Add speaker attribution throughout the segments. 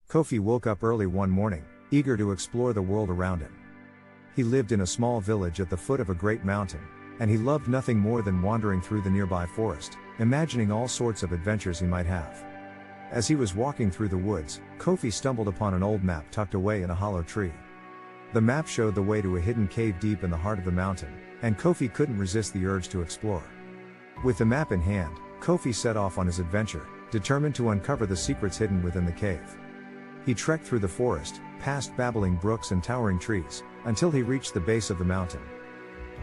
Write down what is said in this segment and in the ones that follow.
Speaker 1: Kofi woke up early one morning, eager to explore the world around him. He lived in a small village at the foot of a great mountain, and he loved nothing more than wandering through the nearby forest, imagining all sorts of adventures he might have. As he was walking through the woods, Kofi stumbled upon an old map tucked away in a hollow tree. The map showed the way to a hidden cave deep in the heart of the mountain, and Kofi couldn't resist the urge to explore. With the map in hand, Kofi set off on his adventure, determined to uncover the secrets hidden within the cave. He trekked through the forest, past babbling brooks and towering trees, until he reached the base of the mountain.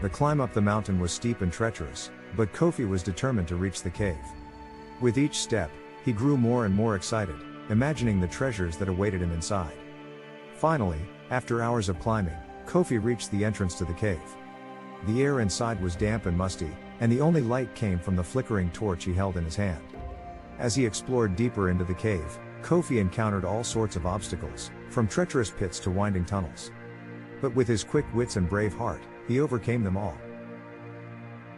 Speaker 1: The climb up the mountain was steep and treacherous, but Kofi was determined to reach the cave. With each step, he grew more and more excited, imagining the treasures that awaited him inside. Finally, after hours of climbing, Kofi reached the entrance to the cave. The air inside was damp and musty, and the only light came from the flickering torch he held in his hand. As he explored deeper into the cave, Kofi encountered all sorts of obstacles, from treacherous pits to winding tunnels. But with his quick wits and brave heart, he overcame them all.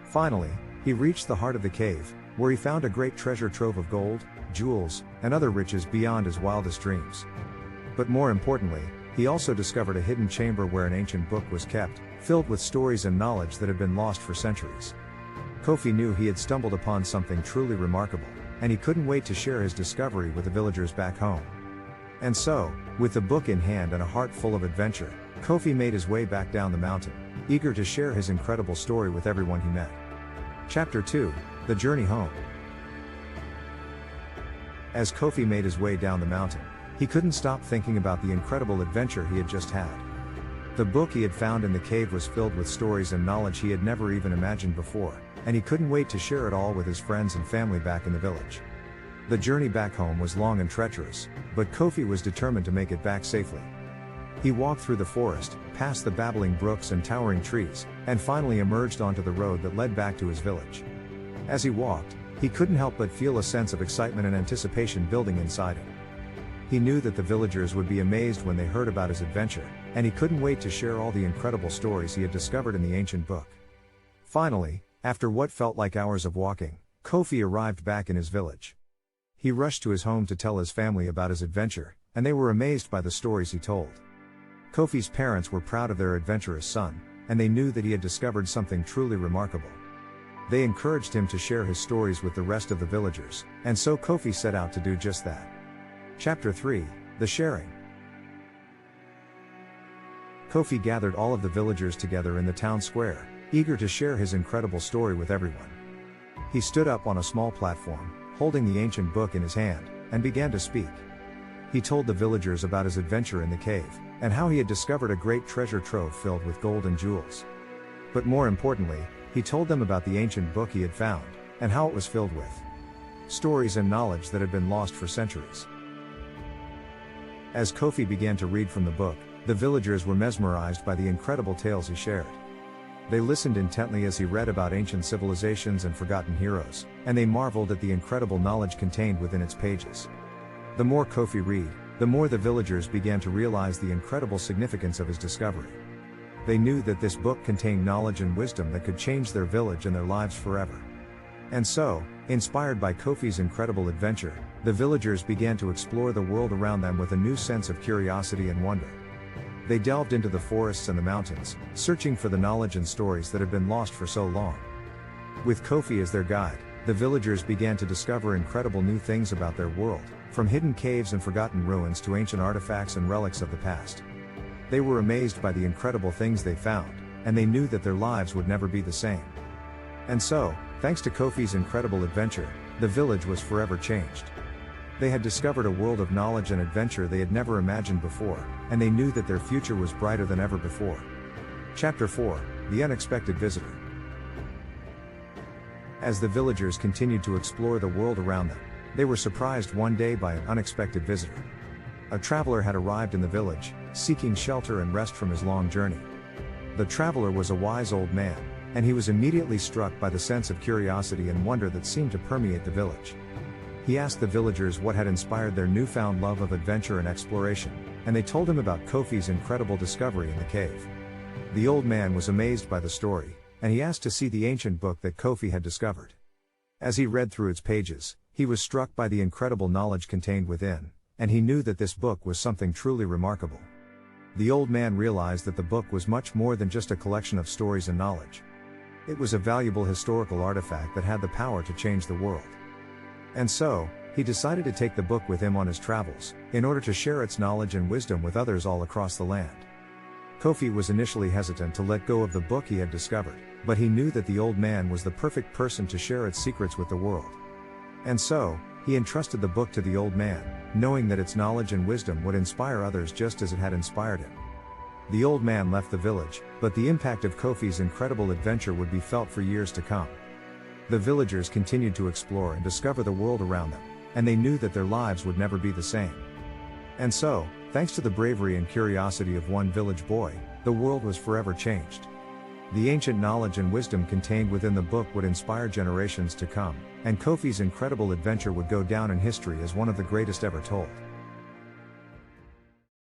Speaker 1: Finally, he reached the heart of the cave, where he found a great treasure trove of gold, jewels, and other riches beyond his wildest dreams. But more importantly, he also discovered a hidden chamber where an ancient book was kept, filled with stories and knowledge that had been lost for centuries. Kofi knew he had stumbled upon something truly remarkable, and he couldn't wait to share his discovery with the villagers back home. And so, with the book in hand and a heart full of adventure, Kofi made his way back down the mountain, eager to share his incredible story with everyone he met. Chapter 2: The Journey Home. As Kofi made his way down the mountain, he couldn't stop thinking about the incredible adventure he had just had. The book he had found in the cave was filled with stories and knowledge he had never even imagined before, and he couldn't wait to share it all with his friends and family back in the village. The journey back home was long and treacherous, but Kofi was determined to make it back safely. He walked through the forest, past the babbling brooks and towering trees, and finally emerged onto the road that led back to his village. As he walked, he couldn't help but feel a sense of excitement and anticipation building inside him. He knew that the villagers would be amazed when they heard about his adventure, and he couldn't wait to share all the incredible stories he had discovered in the ancient book. Finally, after what felt like hours of walking, Kofi arrived back in his village. He rushed to his home to tell his family about his adventure, and they were amazed by the stories he told. Kofi's parents were proud of their adventurous son, and they knew that he had discovered something truly remarkable. They encouraged him to share his stories with the rest of the villagers, and so Kofi set out to do just that. Chapter 3: The Sharing. Kofi gathered all of the villagers together in the town square, eager to share his incredible story with everyone. He stood up on a small platform, holding the ancient book in his hand, and began to speak. He told the villagers about his adventure in the cave, and how he had discovered a great treasure trove filled with gold and jewels. But more importantly, he told them about the ancient book he had found, and how it was filled with stories and knowledge that had been lost for centuries. As Kofi began to read from the book, the villagers were mesmerized by the incredible tales he shared. They listened intently as he read about ancient civilizations and forgotten heroes, and they marveled at the incredible knowledge contained within its pages. The more Kofi read, the more the villagers began to realize the incredible significance of his discovery. They knew that this book contained knowledge and wisdom that could change their village and their lives forever. And so, inspired by Kofi's incredible adventure, the villagers began to explore the world around them with a new sense of curiosity and wonder. They delved into the forests and the mountains, searching for the knowledge and stories that had been lost for so long. With Kofi as their guide, the villagers began to discover incredible new things about their world, from hidden caves and forgotten ruins to ancient artifacts and relics of the past. They were amazed by the incredible things they found, and they knew that their lives would never be the same. And so, thanks to Kofi's incredible adventure, the village was forever changed. They had discovered a world of knowledge and adventure they had never imagined before, and they knew that their future was brighter than ever before. Chapter 4: The Unexpected Visitor. As the villagers continued to explore the world around them, they were surprised one day by an unexpected visitor. A traveler had arrived in the village, seeking shelter and rest from his long journey. The traveler was a wise old man, and he was immediately struck by the sense of curiosity and wonder that seemed to permeate the village. He asked the villagers what had inspired their newfound love of adventure and exploration, and they told him about Kofi's incredible discovery in the cave. The old man was amazed by the story, and he asked to see the ancient book that Kofi had discovered. As he read through its pages, he was struck by the incredible knowledge contained within, and he knew that this book was something truly remarkable. The old man realized that the book was much more than just a collection of stories and knowledge. It was a valuable historical artifact that had the power to change the world. And so, he decided to take the book with him on his travels, in order to share its knowledge and wisdom with others all across the land. Kofi was initially hesitant to let go of the book he had discovered, but he knew that the old man was the perfect person to share its secrets with the world. And so, he entrusted the book to the old man, knowing that its knowledge and wisdom would inspire others just as it had inspired him. The old man left the village, but the impact of Kofi's incredible adventure would be felt for years to come. The villagers continued to explore and discover the world around them, and they knew that their lives would never be the same. And so, thanks to the bravery and curiosity of one village boy, the world was forever changed. The ancient knowledge and wisdom contained within the book would inspire generations to come, and Kofi's incredible adventure would go down in history as one of the greatest ever told.